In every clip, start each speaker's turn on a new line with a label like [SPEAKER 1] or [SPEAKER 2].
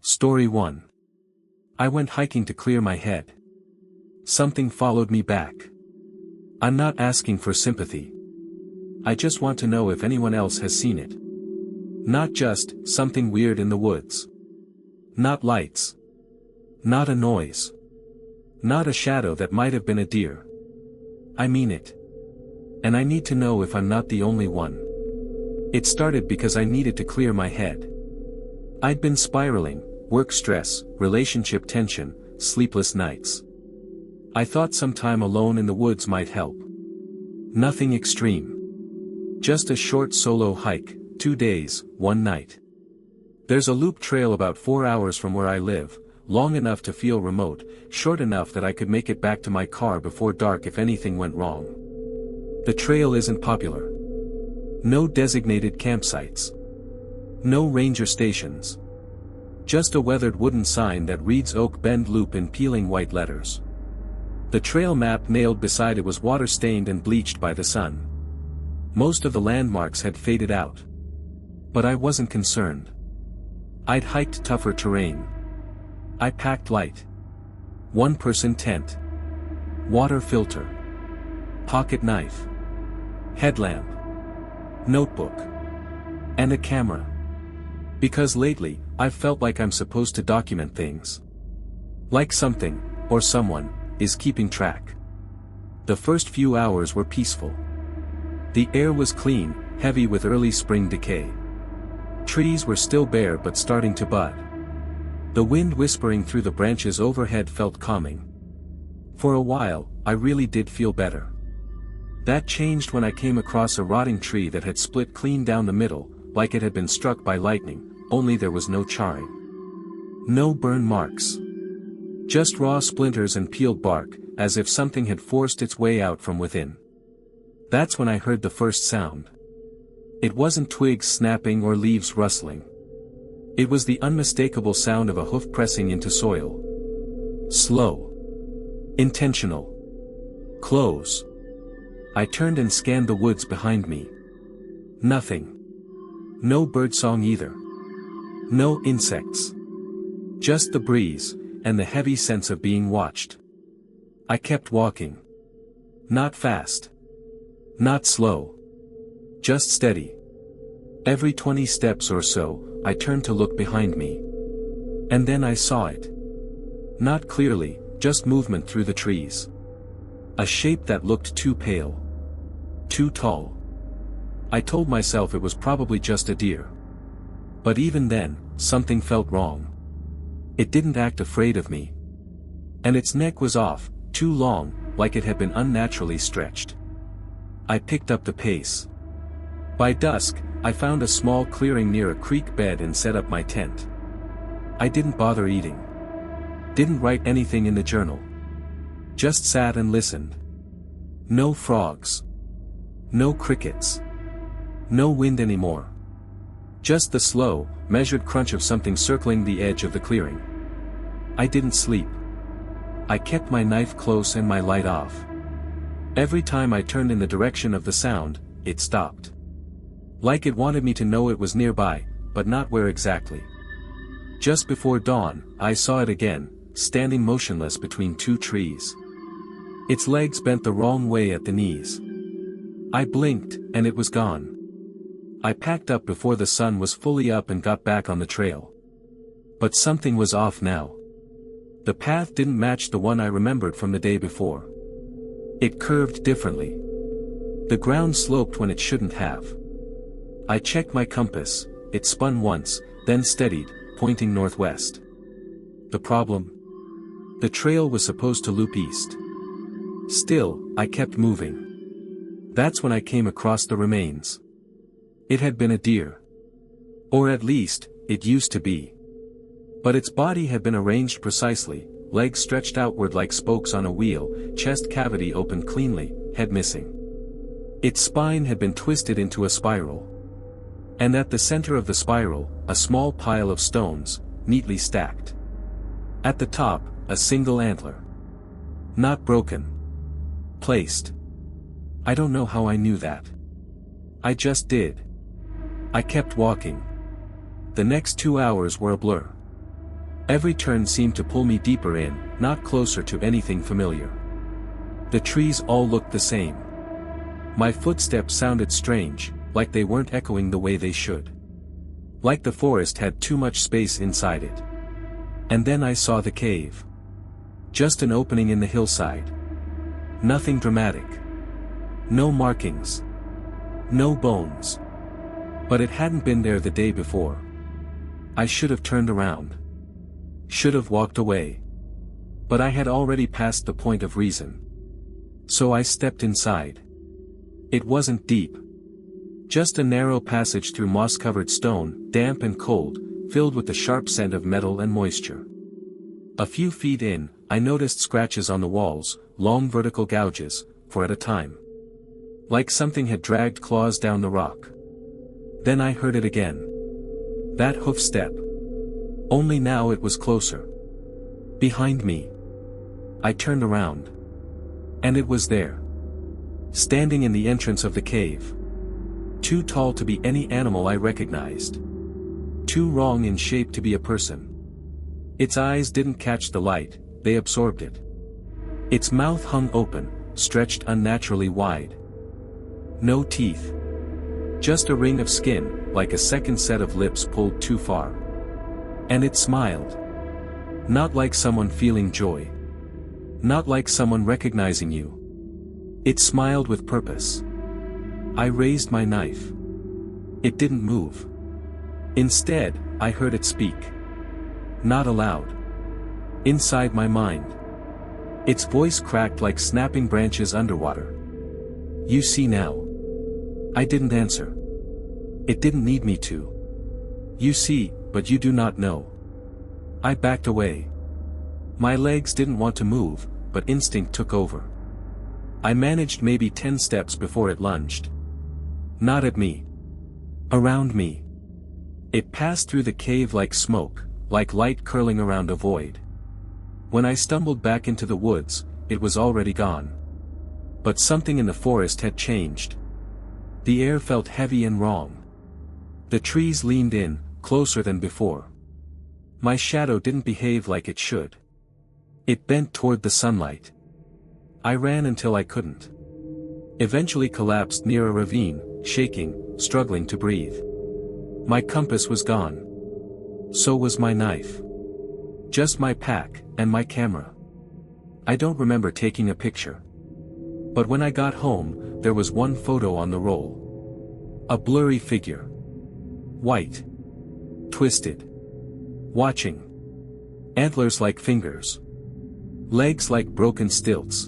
[SPEAKER 1] Story 1. I went hiking to clear my head. Something followed me back. I'm not asking for sympathy. I just want to know if anyone else has seen it. Not just something weird in the woods. Not lights. Not a noise. Not a shadow that might have been a deer. I mean it. And I need to know if I'm not the only one. It started because I needed to clear my head. I'd been spiraling, work stress, relationship tension, sleepless nights. I thought some time alone in the woods might help. Nothing extreme. Just a short solo hike, 2 days, 1 night. There's a loop trail about 4 hours from where I live, long enough to feel remote, short enough that I could make it back to my car before dark if anything went wrong. The trail isn't popular. No designated campsites. No ranger stations. Just a weathered wooden sign that reads Oak Bend Loop in peeling white letters. The trail map nailed beside it was water-stained and bleached by the sun. Most of the landmarks had faded out. But I wasn't concerned. I'd hiked tougher terrain. I packed light. 1-person tent. Water filter. Pocket knife. Headlamp. Notebook. And a camera. Because lately, I've felt like I'm supposed to document things. Like something, or someone, is keeping track. The first few hours were peaceful. The air was clean, heavy with early spring decay. Trees were still bare but starting to bud. The wind whispering through the branches overhead felt calming. For a while, I really did feel better. That changed when I came across a rotting tree that had split clean down the middle, like it had been struck by lightning, only there was no charring. No burn marks. Just raw splinters and peeled bark, as if something had forced its way out from within. That's when I heard the first sound. It wasn't twigs snapping or leaves rustling. It was the unmistakable sound of a hoof pressing into soil. Slow. Intentional. Close. I turned and scanned the woods behind me. Nothing. No birdsong either. No insects. Just the breeze, and the heavy sense of being watched. I kept walking. Not fast. Not slow. Just steady. Every 20 steps or so, I turned to look behind me. And then I saw it. Not clearly, just movement through the trees. A shape that looked too pale. Too tall. I told myself it was probably just a deer. But even then, something felt wrong. It didn't act afraid of me. And its neck was off, too long, like it had been unnaturally stretched. I picked up the pace. By dusk, I found a small clearing near a creek bed and set up my tent. I didn't bother eating. Didn't write anything in the journal. Just sat and listened. No frogs. No crickets. No wind anymore. Just the slow, measured crunch of something circling the edge of the clearing. I didn't sleep. I kept my knife close and my light off. Every time I turned in the direction of the sound, it stopped. Like it wanted me to know it was nearby, but not where exactly. Just before dawn, I saw it again, standing motionless between 2 trees. Its legs bent the wrong way at the knees. I blinked, and it was gone. I packed up before the sun was fully up and got back on the trail. But something was off now. The path didn't match the one I remembered from the day before. It curved differently. The ground sloped when it shouldn't have. I checked my compass, it spun once, then steadied, pointing northwest. The problem? The trail was supposed to loop east. Still, I kept moving. That's when I came across the remains. It had been a deer. Or at least, it used to be. But its body had been arranged precisely, legs stretched outward like spokes on a wheel, chest cavity opened cleanly, head missing. Its spine had been twisted into a spiral. And at the center of the spiral, a small pile of stones, neatly stacked. At the top, a single antler. Not broken. Placed. I don't know how I knew that. I just did. I kept walking. The next 2 hours were a blur. Every turn seemed to pull me deeper in, not closer to anything familiar. The trees all looked the same. My footsteps sounded strange, like they weren't echoing the way they should. Like the forest had too much space inside it. And then I saw the cave. Just an opening in the hillside. Nothing dramatic. No markings. No bones. But it hadn't been there the day before. I should have turned around. Should have walked away. But I had already passed the point of reason. So I stepped inside. It wasn't deep. Just a narrow passage through moss-covered stone, damp and cold, filled with the sharp scent of metal and moisture. A few feet in, I noticed scratches on the walls, long vertical gouges, for at a time. Like something had dragged claws down the rock. Then I heard it again. That hoof step. Only now it was closer. Behind me. I turned around. And it was there. Standing in the entrance of the cave. Too tall to be any animal I recognized. Too wrong in shape to be a person. Its eyes didn't catch the light, they absorbed it. Its mouth hung open, stretched unnaturally wide. No teeth. Just a ring of skin, like a second set of lips pulled too far. And it smiled. Not like someone feeling joy. Not like someone recognizing you. It smiled with purpose. I raised my knife. It didn't move. Instead, I heard it speak. Not aloud. Inside my mind. Its voice cracked like snapping branches underwater. You see now. I didn't answer. It didn't need me to. You see, but you do not know. I backed away. My legs didn't want to move, but instinct took over. I managed maybe 10 steps before it lunged. Not at me. Around me. It passed through the cave like smoke, like light curling around a void. When I stumbled back into the woods, it was already gone. But something in the forest had changed. The air felt heavy and wrong. The trees leaned in, closer than before. My shadow didn't behave like it should. It bent toward the sunlight. I ran until I couldn't. Eventually collapsed near a ravine, shaking, struggling to breathe. My compass was gone. So was my knife. Just my pack, and my camera. I don't remember taking a picture. But when I got home, there was one photo on the roll. A blurry figure. White. Twisted. Watching. Antlers like fingers. Legs like broken stilts.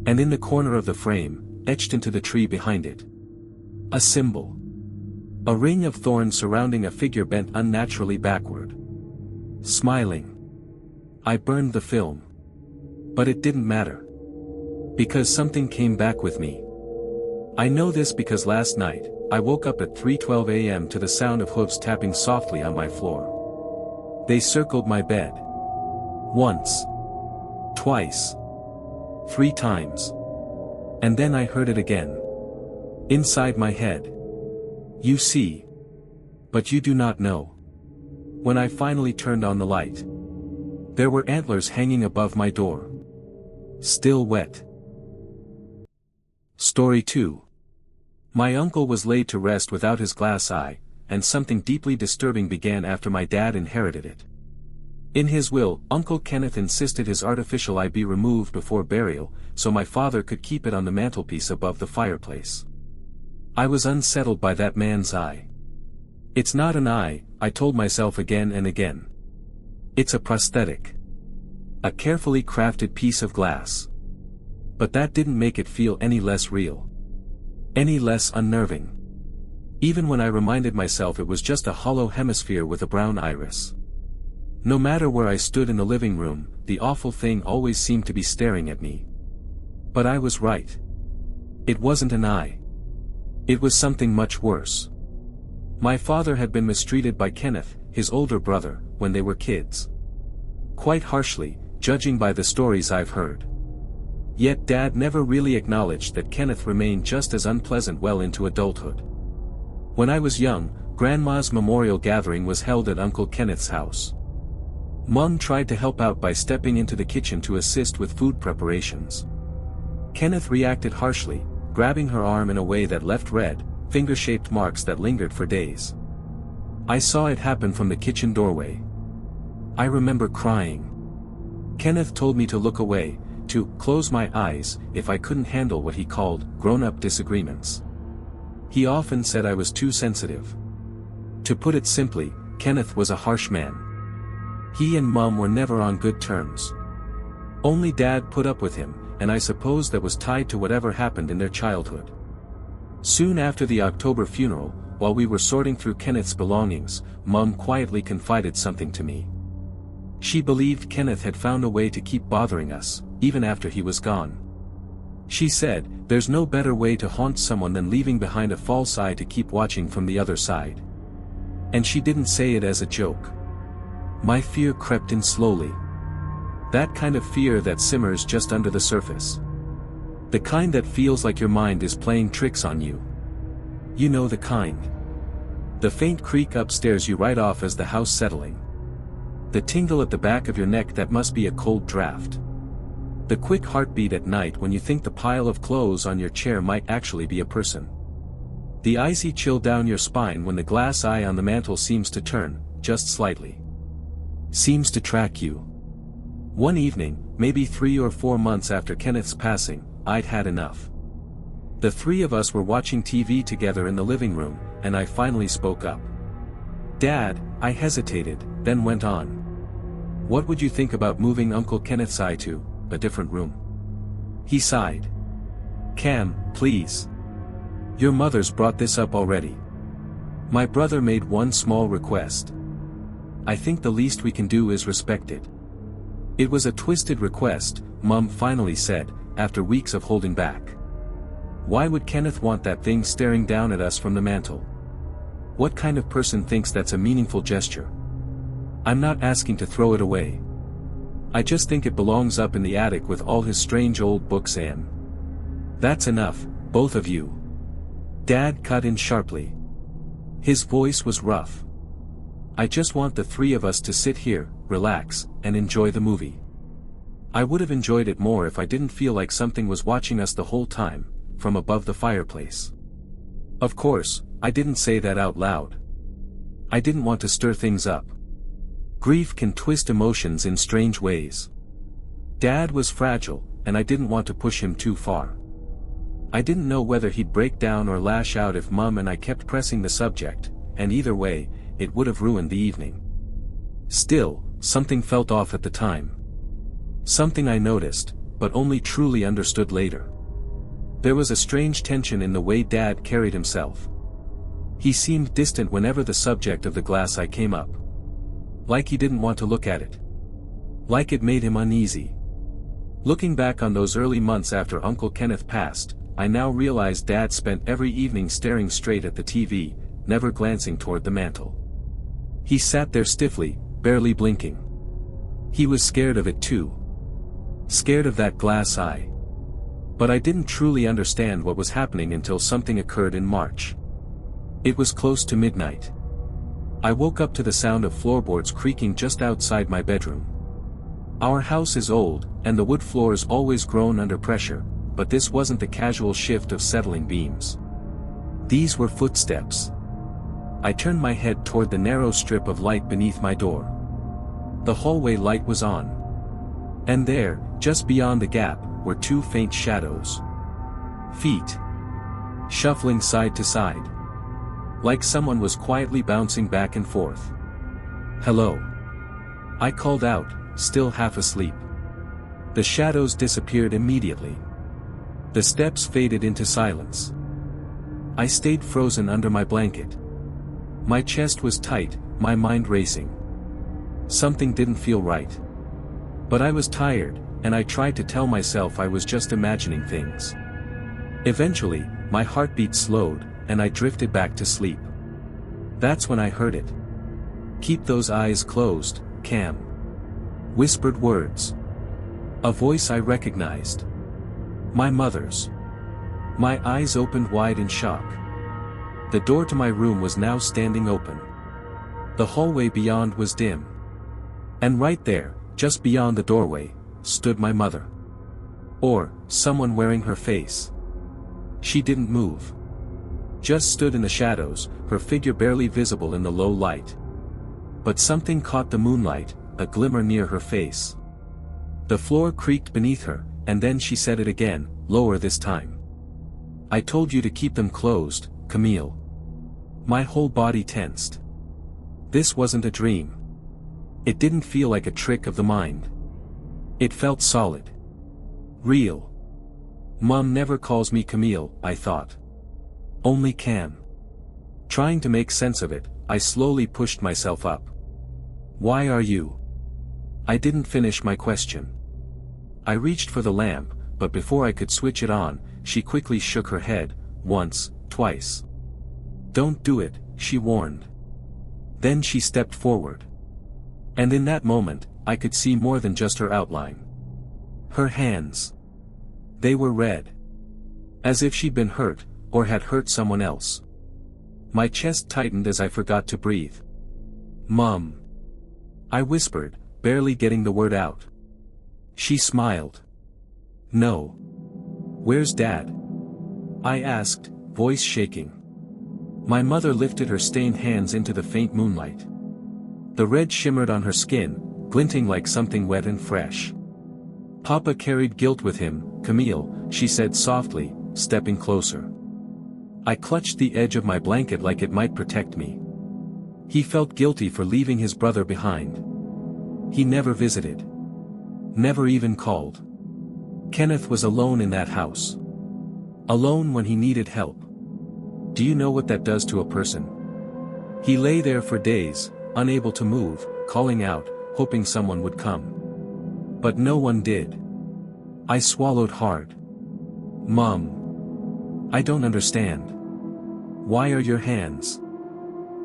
[SPEAKER 1] And in the corner of the frame, etched into the tree behind it. A symbol. A ring of thorns surrounding a figure bent unnaturally backward. Smiling. I burned the film. But it didn't matter. Because something came back with me. I know this because last night, I woke up at 3:12 a.m. to the sound of hooves tapping softly on my floor. They circled my bed. Once. Twice. 3 times. And then I heard it again. Inside my head. You see. But you do not know. When I finally turned on the light. There were antlers hanging above my door. Still wet. Story 2. My uncle was laid to rest without his glass eye, and something deeply disturbing began after my dad inherited it. In his will, Uncle Kenneth insisted his artificial eye be removed before burial, so my father could keep it on the mantelpiece above the fireplace. I was unsettled by that man's eye. It's not an eye, I told myself again and again. It's a prosthetic. A carefully crafted piece of glass. But that didn't make it feel any less real. Any less unnerving. Even when I reminded myself it was just a hollow hemisphere with a brown iris. No matter where I stood in the living room, the awful thing always seemed to be staring at me. But I was right. It wasn't an eye. It was something much worse. My father had been mistreated by Kenneth, his older brother, when they were kids. Quite harshly, judging by the stories I've heard. Yet Dad never really acknowledged that Kenneth remained just as unpleasant well into adulthood. When I was young, Grandma's memorial gathering was held at Uncle Kenneth's house. Mom tried to help out by stepping into the kitchen to assist with food preparations. Kenneth reacted harshly, grabbing her arm in a way that left red, finger-shaped marks that lingered for days. I saw it happen from the kitchen doorway. I remember crying. Kenneth told me to look away, to close my eyes if I couldn't handle what he called grown-up disagreements. He often said I was too sensitive. To put it simply, Kenneth was a harsh man. He and Mom were never on good terms. Only Dad put up with him, and I suppose that was tied to whatever happened in their childhood. Soon after the October funeral, while we were sorting through Kenneth's belongings, Mom quietly confided something to me. She believed Kenneth had found a way to keep bothering us, even after he was gone. She said, "There's no better way to haunt someone than leaving behind a false eye to keep watching from the other side." And she didn't say it as a joke. My fear crept in slowly. That kind of fear that simmers just under the surface. The kind that feels like your mind is playing tricks on you. You know the kind. The faint creak upstairs you right off as the house settling. The tingle at the back of your neck that must be a cold draft. The quick heartbeat at night when you think the pile of clothes on your chair might actually be a person. The icy chill down your spine when the glass eye on the mantel seems to turn, just slightly. Seems to track you. One evening, maybe 3 or 4 months after Kenneth's passing, I'd had enough. The three of us were watching TV together in the living room, and I finally spoke up. "Dad," I hesitated, then went on. "What would you think about moving Uncle Kenneth's eye to a different room?" He sighed. "Cam, please. Your mother's brought this up already. My brother made one small request. I think the least we can do is respect it." It was a twisted request, Mom finally said, after weeks of holding back. Why would Kenneth want that thing staring down at us from the mantel? What kind of person thinks that's a meaningful gesture? I'm not asking to throw it away. I just think it belongs up in the attic with all his strange old books and... That's enough, both of you. Dad cut in sharply. His voice was rough. I just want the three of us to sit here, relax, and enjoy the movie. I would have enjoyed it more if I didn't feel like something was watching us the whole time, from above the fireplace. Of course, I didn't say that out loud. I didn't want to stir things up. Grief can twist emotions in strange ways. Dad was fragile, and I didn't want to push him too far. I didn't know whether he'd break down or lash out if Mom and I kept pressing the subject, and either way, it would have ruined the evening. Still, something felt off at the time. Something I noticed, but only truly understood later. There was a strange tension in the way Dad carried himself. He seemed distant whenever the subject of the glass eye came up. Like he didn't want to look at it. Like it made him uneasy. Looking back on those early months after Uncle Kenneth passed, I now realize Dad spent every evening staring straight at the TV, never glancing toward the mantel. He sat there stiffly, barely blinking. He was scared of it too. Scared of that glass eye. But I didn't truly understand what was happening until something occurred in March. It was close to midnight. I woke up to the sound of floorboards creaking just outside my bedroom. Our house is old, and the wood floors always groan under pressure, but this wasn't the casual shift of settling beams. These were footsteps. I turned my head toward the narrow strip of light beneath my door. The hallway light was on. And there, just beyond the gap, were two faint shadows. Feet. Shuffling side to side. Like someone was quietly bouncing back and forth. "Hello." I called out, still half asleep. The shadows disappeared immediately. The steps faded into silence. I stayed frozen under my blanket. My chest was tight, my mind racing. Something didn't feel right. But I was tired, and I tried to tell myself I was just imagining things. Eventually, my heartbeat slowed, and I drifted back to sleep. That's when I heard it. "Keep those eyes closed, Cam." Whispered words. A voice I recognized. My mother's. My eyes opened wide in shock. The door to my room was now standing open. The hallway beyond was dim. And right there, just beyond the doorway, stood my mother. Or, someone wearing her face. She didn't move. Just stood in the shadows, her figure barely visible in the low light. But something caught the moonlight, a glimmer near her face. The floor creaked beneath her, and then she said it again, lower this time. I told you to keep them closed, Camille. My whole body tensed. This wasn't a dream. It didn't feel like a trick of the mind. It felt solid. Real. Mom never calls me Camille, I thought. Only Cam. Trying to make sense of it, I slowly pushed myself up. Why are you? I didn't finish my question. I reached for the lamp, but before I could switch it on, she quickly shook her head, once, twice. Don't do it, she warned. Then she stepped forward. And in that moment, I could see more than just her outline. Her hands. They were red. As if she'd been hurt, or had hurt someone else. My chest tightened as I forgot to breathe. Mom. I whispered, barely getting the word out. She smiled. No. Where's Dad? I asked, voice shaking. My mother lifted her stained hands into the faint moonlight. The red shimmered on her skin, glinting like something wet and fresh. Papa carried guilt with him, Camille, she said softly, stepping closer. I clutched the edge of my blanket like it might protect me. He felt guilty for leaving his brother behind. He never visited. Never even called. Kenneth was alone in that house. Alone when he needed help. Do you know what that does to a person? He lay there for days, unable to move, calling out, hoping someone would come. But no one did. I swallowed hard. Mom. I don't understand. Why are your hands?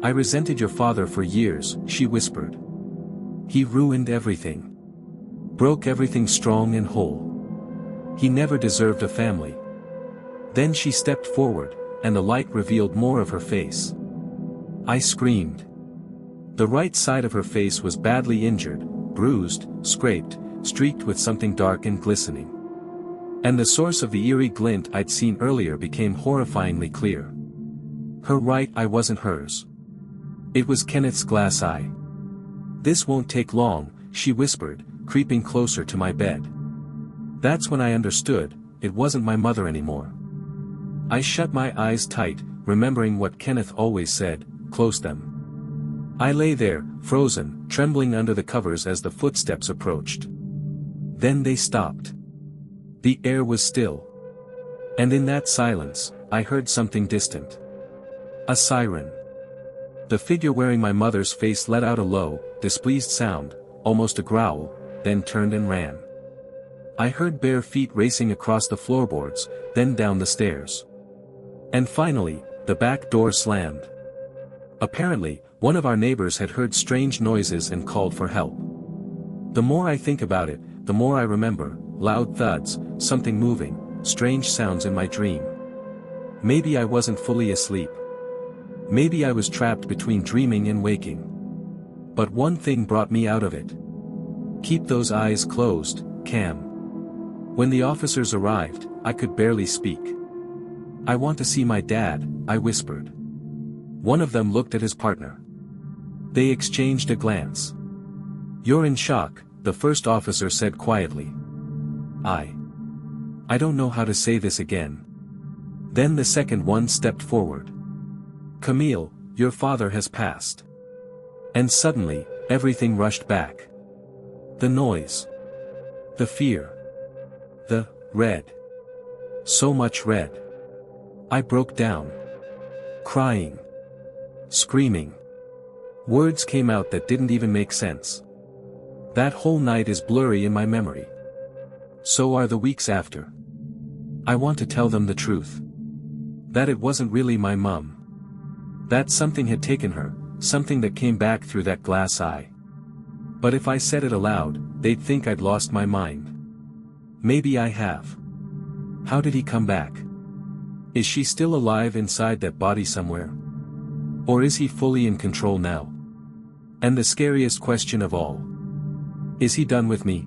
[SPEAKER 1] I resented your father for years, she whispered. He ruined everything. Broke everything strong and whole. He never deserved a family. Then she stepped forward, and the light revealed more of her face. I screamed. The right side of her face was badly injured, bruised, scraped, streaked with something dark and glistening. And the source of the eerie glint I'd seen earlier became horrifyingly clear. Her right eye wasn't hers. It was Kenneth's glass eye. This won't take long, she whispered, creeping closer to my bed. That's when I understood, it wasn't my mother anymore. I shut my eyes tight, remembering what Kenneth always said, close them. I lay there, frozen, trembling under the covers as the footsteps approached. Then they stopped. The air was still. And in that silence, I heard something distant. A siren. The figure wearing my mother's face let out a low, displeased sound, almost a growl, then turned and ran. I heard bare feet racing across the floorboards, then down the stairs. And finally, the back door slammed. Apparently, one of our neighbors had heard strange noises and called for help. The more I think about it, the more I remember, loud thuds, something moving, strange sounds in my dream. Maybe I wasn't fully asleep. Maybe I was trapped between dreaming and waking. But one thing brought me out of it. Keep those eyes closed, Cam. When the officers arrived, I could barely speak. I want to see my dad, I whispered. One of them looked at his partner. They exchanged a glance. You're in shock, the first officer said quietly. I don't know how to say this again. Then the second one stepped forward. Camille, your father has passed. And suddenly, everything rushed back. The noise. The fear. The red. So much red. I broke down. Crying. Screaming. Words came out that didn't even make sense. That whole night is blurry in my memory. So are the weeks after. I want to tell them the truth. That it wasn't really my mom. That something had taken her, something that came back through that glass eye. But if I said it aloud, they'd think I'd lost my mind. Maybe I have. How did he come back? Is she still alive inside that body somewhere? Or is he fully in control now? And the scariest question of all. Is he done with me?